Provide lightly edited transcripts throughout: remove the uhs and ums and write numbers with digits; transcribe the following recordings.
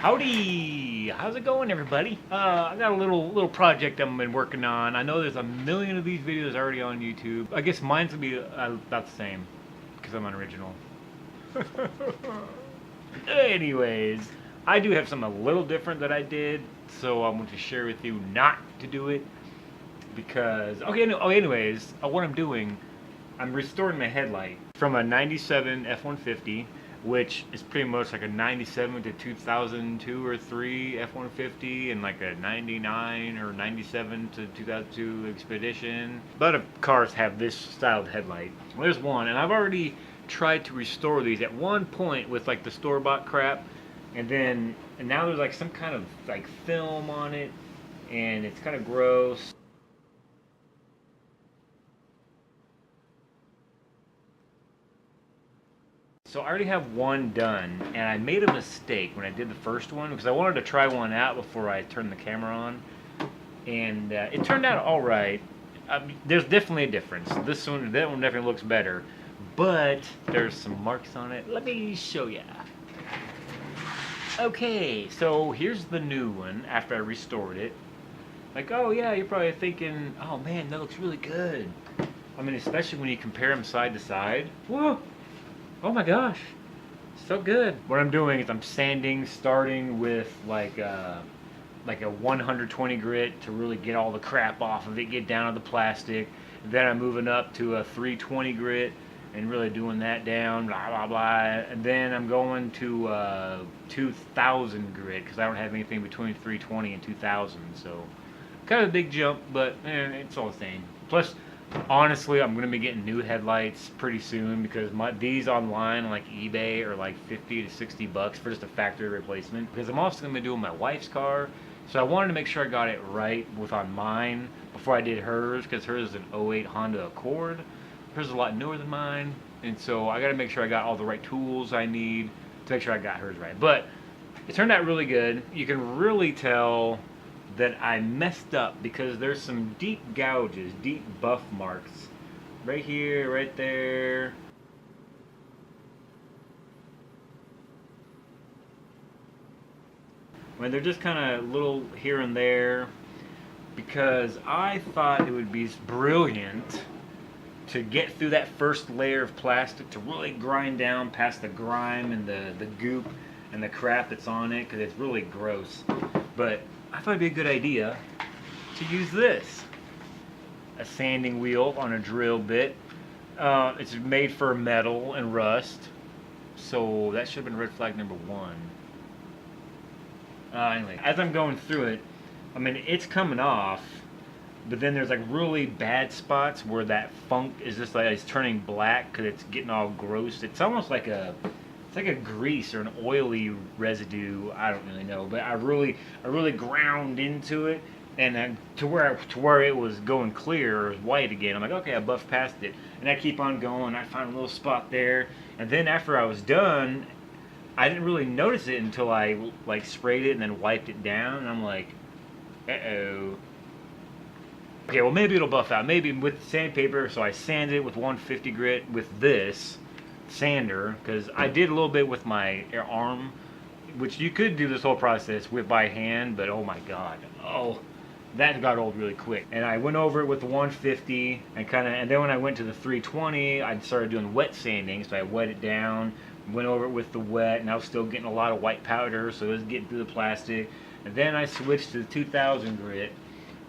Howdy! How's it going, everybody? I got a little project I've been working on. I know there's a million of these videos already on YouTube. I guess mine's gonna be about the same because I'm unoriginal. Anyways, I do have something a little different that I did, so I'm going to share with you not to do it because anyways, what I'm doing, I'm restoring my headlight from a 97 F150, which is pretty much like a 97 to 2002 or 3 F150 and like a 99 or 97 to 2002 Expedition. A lot of cars have this styled headlight. Well, there's one, and I've already tried to restore these at one point with like the store-bought crap, and now there's like some kind of like film on it, and it's kind of gross. So I already have one done, and I made a mistake when I did the first one because I wanted to try one out before I turned the camera on, and it turned out all right. There's definitely a difference. That one definitely looks better, but there's some marks on it. Let me show ya. Okay, so here's the new one after I restored it. Like, oh yeah, you're probably thinking, oh man, that looks really good. I mean, especially when you compare them side to side. Whoa! Oh my gosh, so good. What I'm doing is I'm sanding, starting with like a 120 grit to really get all the crap off of it, get down to the plastic. Then I'm moving up to a 320 grit and really doing that down, blah blah blah. And then I'm going to 2000 grit because I don't have anything between 320 and 2000. So kind of a big jump, but it's all the same. Plus, honestly, I'm gonna be getting new headlights pretty soon because these online on like eBay are like 50 to 60 bucks for just a factory replacement. Because I'm also gonna be doing my wife's car, so I wanted to make sure I got it right on mine before I did hers, because hers is an '08 Honda Accord. Hers is a lot newer than mine, and so I got to make sure I got all the right tools I need to make sure I got hers right. But it turned out really good. You can really tell that I messed up because there's some deep gouges, deep buff marks. Right here, right there. I mean, they're just kind of little here and there because I thought it would be brilliant to get through that first layer of plastic to really grind down past the grime and the goop and the crap that's on it because it's really gross. But I thought it'd be a good idea to use this. A sanding wheel on a drill bit. It's made for metal and rust, so that should have been red flag number 1. Anyway, as I'm going through it, I mean, it's coming off, but then there's like really bad spots where that funk is just like it's turning black because it's getting all gross. It's almost like it's like a grease or an oily residue. I don't really know, but I really ground into it, and to where it was going clear or white again. I'm like, okay, I buffed past it, and I keep on going. I find a little spot there, and then after I was done, I didn't really notice it until I like sprayed it and then wiped it down, and I'm like, uh-oh. Okay, well maybe it'll buff out. Maybe with sandpaper, so I sanded it with 150 grit with this sander, because I did a little bit with my arm, which you could do this whole process by hand, but oh my god, that got old really quick. And I went over it with the 150 and then when I went to the 320, I started doing wet sanding, so I wet it down, went over it with the wet, and I was still getting a lot of white powder, so it was getting through the plastic. And then I switched to the 2000 grit.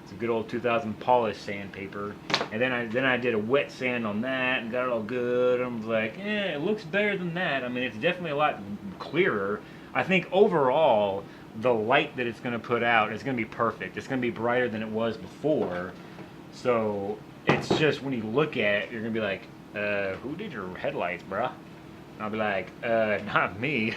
It's a good old 2000 polished sandpaper, and then I did a wet sand on that and got it all good. I was like, it looks better than that. I mean, it's definitely a lot clearer. I think overall the light that it's going to put out is going to be perfect. It's going to be brighter than it was before. So it's just when you look at it, you're going to be like, who did your headlights, bruh? I'll be like, not me.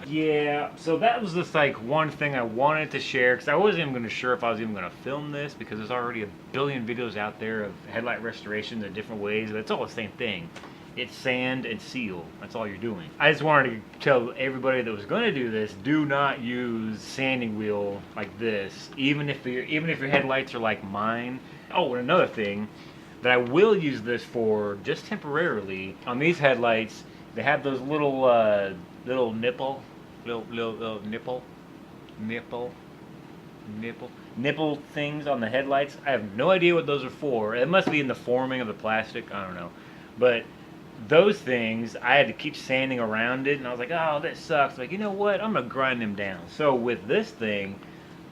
Yeah, so that was just like one thing I wanted to share, because I wasn't even going to sure if I was even going to film this, because there's already a billion videos out there of headlight restorations in different ways, but it's all the same thing. It's sand and seal. That's all you're doing. I just wanted to tell everybody that was going to do this, do not use sanding wheel like this, even if your headlights are like mine. Oh, and another thing that I will use this for just temporarily on these headlights. They have those little nipple nipple things on the headlights. I have no idea what those are for. It must be in the forming of the plastic. I don't know. But those things, I had to keep sanding around it, and I was like, oh, that sucks. Like, you know what? I'm going to grind them down. So with this thing,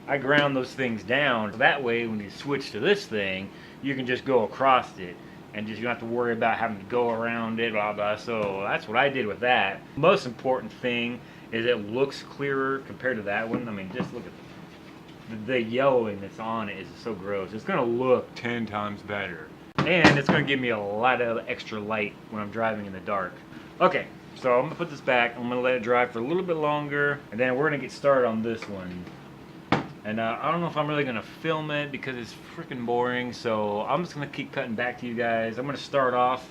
I ground those things down. That way, when you switch to this thing, you can just go across it. And just you don't have to worry about having to go around it, blah, blah. So that's what I did with that. Most important thing is it looks clearer compared to that one. I mean, just look at the yellowing that's on it is so gross. It's going to look 10 times better. And it's going to give me a lot of extra light when I'm driving in the dark. Okay, so I'm going to put this back. I'm going to let it dry for a little bit longer. And then we're going to get started on this one. And I don't know if I'm really going to film it because it's freaking boring. So I'm just going to keep cutting back to you guys. I'm going to start off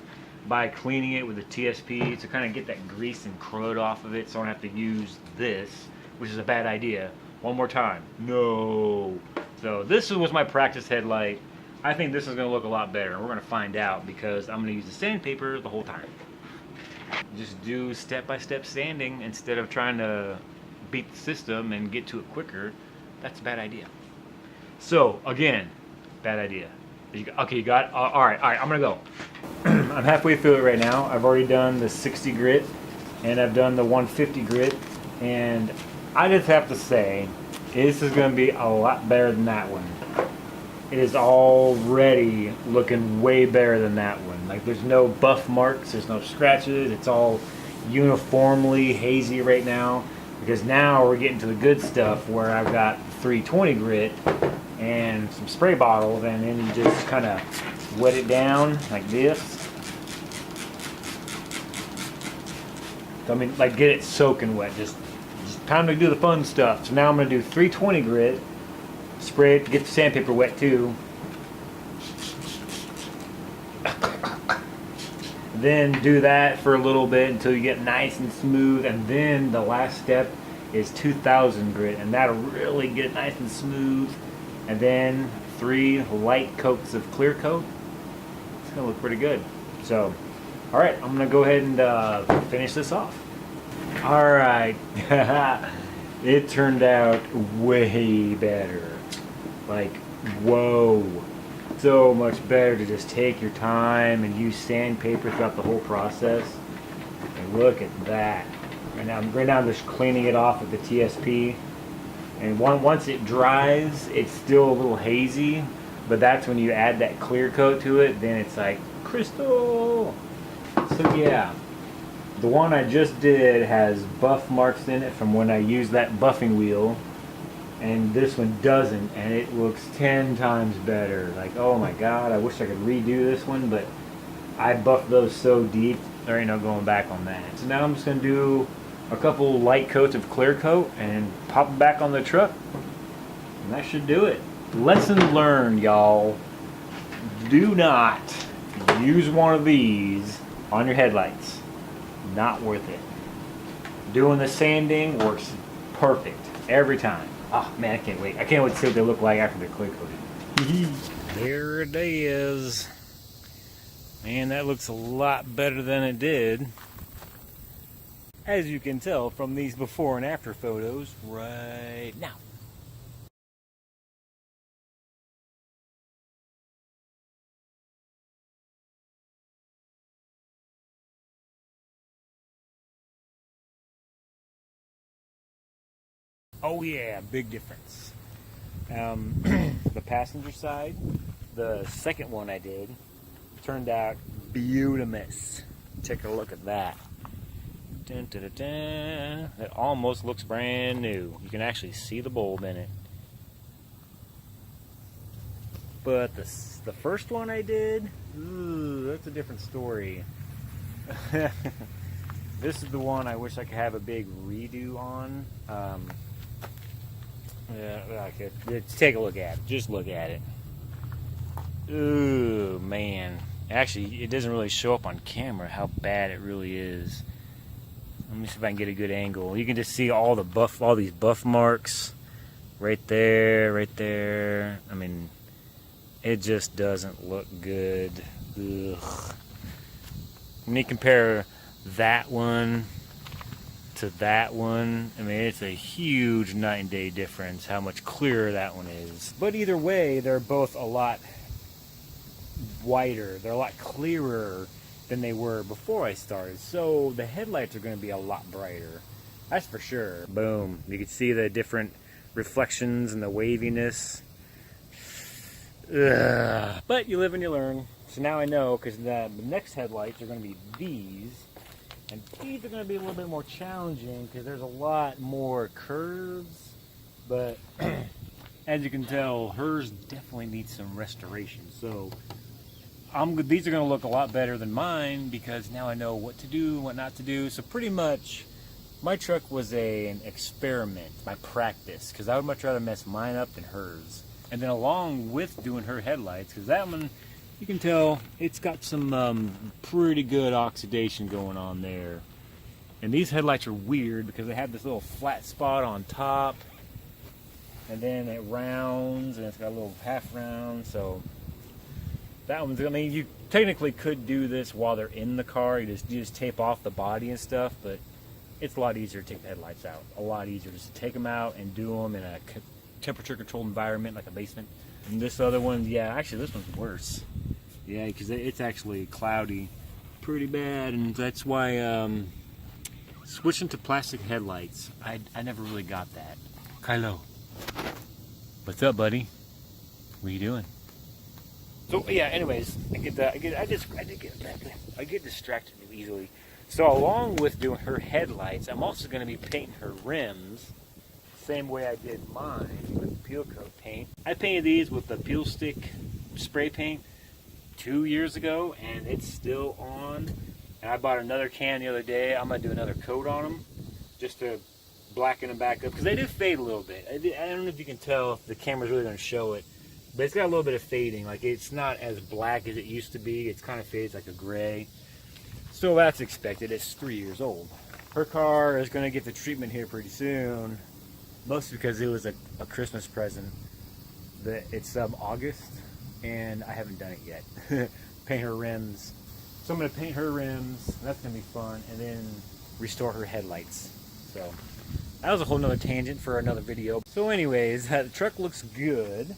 by cleaning it with a TSP to kind of get that grease and crud off of it so I don't have to use this, which is a bad idea. One more time. No. So this was my practice headlight. I think this is going to look a lot better. And we're going to find out because I'm going to use the sandpaper the whole time. Just do step-by-step sanding instead of trying to beat the system and get to it quicker. That's a bad idea. So, again, bad idea. Okay, you got it? All right, I'm going to go. I'm halfway through it right now. I've already done the 60 grit, and I've done the 150 grit, and I just have to say, this is going to be a lot better than that one. It is already looking way better than that one. Like, there's no buff marks, there's no scratches, it's all uniformly hazy right now. Because now we're getting to the good stuff where I've got 320 grit and some spray bottles, and then you just kind of wet it down like this. So, I mean, like, get it soaking wet. Just time to do the fun stuff. So now I'm going to do 320 grit, spray it to get the sandpaper wet too. Then do that for a little bit until you get nice and smooth, and then the last step is 2000 grit, and that'll really get it nice and smooth. And then 3 light coats of clear coat. It's gonna look pretty good. So, all right, I'm gonna go ahead and finish this off. All right, it turned out way better. Like, whoa. So much better to just take your time and use sandpaper throughout the whole process. And look at that. Right now I'm just cleaning it off with the TSP. And once it dries, it's still a little hazy, but that's when you add that clear coat to it, then it's like crystal. So yeah, the one I just did has buff marks in it from when I used that buffing wheel. And this one doesn't, and it looks 10 times better. Like, oh my god, I wish I could redo this one, but I buffed those so deep, there ain't no going back on that. So now I'm just going to do a couple light coats of clear coat and pop it back on the truck, and that should do it. Lesson learned, y'all. Do not use one of these on your headlights. Not worth it. Doing the sanding works perfect every time. Oh man, I can't wait. I can't wait to see what they look like after they're clear coated. There it is. Man, that looks a lot better than it did. As you can tell from these before and after photos right now. Oh yeah, big difference. The passenger side, the second one I did, turned out beautimous. Take a look at that. Dun, dun, dun, dun. It almost looks brand new. You can actually see the bulb in it. But the first one I did, ooh, that's a different story. This is the one I wish I could have a big redo on. Yeah, okay. Let's take a look at it. Just look at it. Ooh, man. Actually, it doesn't really show up on camera how bad it really is. Let me see if I can get a good angle. You can just see all these buff marks right there, right there. I mean, it just doesn't look good. Ugh. When you compare that one to that one, I mean, it's a huge night and day difference how much clearer that one is. But either way, they're both a lot whiter. They're a lot clearer than they were before I started. So the headlights are going to be a lot brighter. That's for sure. Boom. You can see the different reflections and the waviness. Ugh. But you live and you learn. So now I know, because the next headlights are going to be these. And these are going to be a little bit more challenging because there's a lot more curves. But as you can tell, hers definitely needs some restoration. So these are going to look a lot better than mine because now I know what to do and what not to do. So pretty much my truck was an experiment, my practice, because I would much rather mess mine up than hers. And then along with doing her headlights, because that one, you can tell it's got some pretty good oxidation going on there. And these headlights are weird because they have this little flat spot on top, and then it rounds, and it's got a little half round. So that one's, I mean, you technically could do this while they're in the car. You just tape off the body and stuff, but it's a lot easier to take the headlights out. A lot easier just to take them out and do them in a temperature controlled environment like a basement. And this other one, yeah, actually this one's worse. Yeah, because it's actually cloudy pretty bad, and that's why switching to plastic headlights, I never really got that. Kylo, what's up, buddy? What are you doing? So yeah, anyways, I get distracted easily. So along with doing her headlights, I'm also going to be painting her rims. Same way I did mine with peel coat paint. I painted these with the peel stick spray paint 2 years ago, and it's still on. And I bought another can the other day. I'm gonna do another coat on them just to blacken them back up because they do fade a little bit. I don't know if you can tell if the camera's really gonna show it, but it's got a little bit of fading. Like, it's not as black as it used to be. It's kind of fades like a gray. So that's expected. It's 3 years old. Her car is gonna get the treatment here pretty soon. Mostly because it was a Christmas present. It's August, and I haven't done it yet. Paint her rims. So I'm going to paint her rims. That's going to be fun. And then restore her headlights. So that was a whole nother tangent for another video. So anyways, the truck looks good.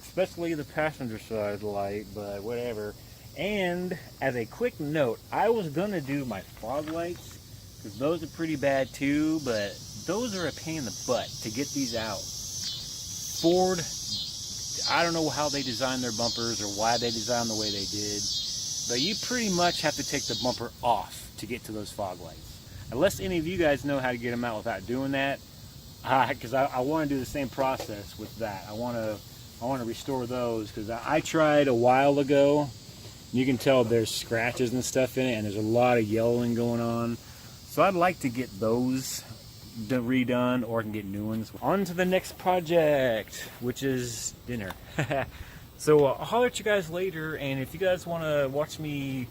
Especially the passenger side light, but whatever. And as a quick note, I was going to do my fog lights, because those are pretty bad too, but those are a pain in the butt to get these out. Ford, I don't know how they designed their bumpers or why they designed the way they did, but you pretty much have to take the bumper off to get to those fog lights. Unless any of you guys know how to get them out without doing that, because I want to do the same process with that. I want to restore those, because I tried a while ago. You can tell there's scratches and stuff in it, and there's a lot of yellowing going on. So I'd like to get those redone, or I can get new ones. On to the next project, which is dinner. So I'll holler at you guys later, and if you guys want to watch me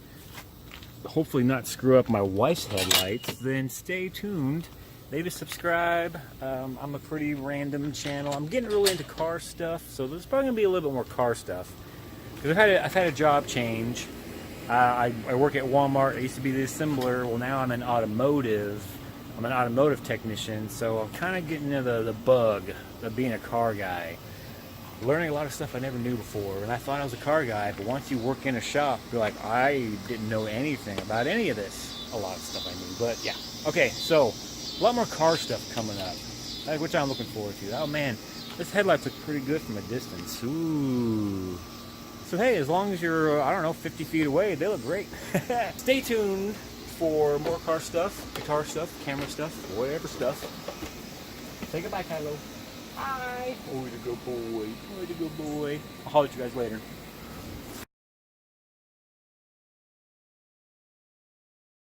hopefully not screw up my wife's headlights, then stay tuned. Maybe subscribe. I'm a pretty random channel. I'm getting really into car stuff, so there's probably going to be a little bit more car stuff. Because I've had a job change. I work at Walmart. I used to be the assembler. Well, now I'm an automotive technician, so I'm kind of getting into the bug of being a car guy. Learning a lot of stuff I never knew before, and I thought I was a car guy, but once you work in a shop, you're like, I didn't know anything about any of this. A lot of stuff I knew, but yeah. Okay, so a lot more car stuff coming up, which I'm looking forward to. Oh man, this headlights look pretty good from a distance. Ooh. So hey, as long as you're, I don't know, 50 feet away, they look great. Stay tuned for more car stuff, guitar stuff, camera stuff, whatever stuff. Say goodbye, Kylo. Bye. Oh, the good boy. Oh, the good boy. I'll holler at you guys later.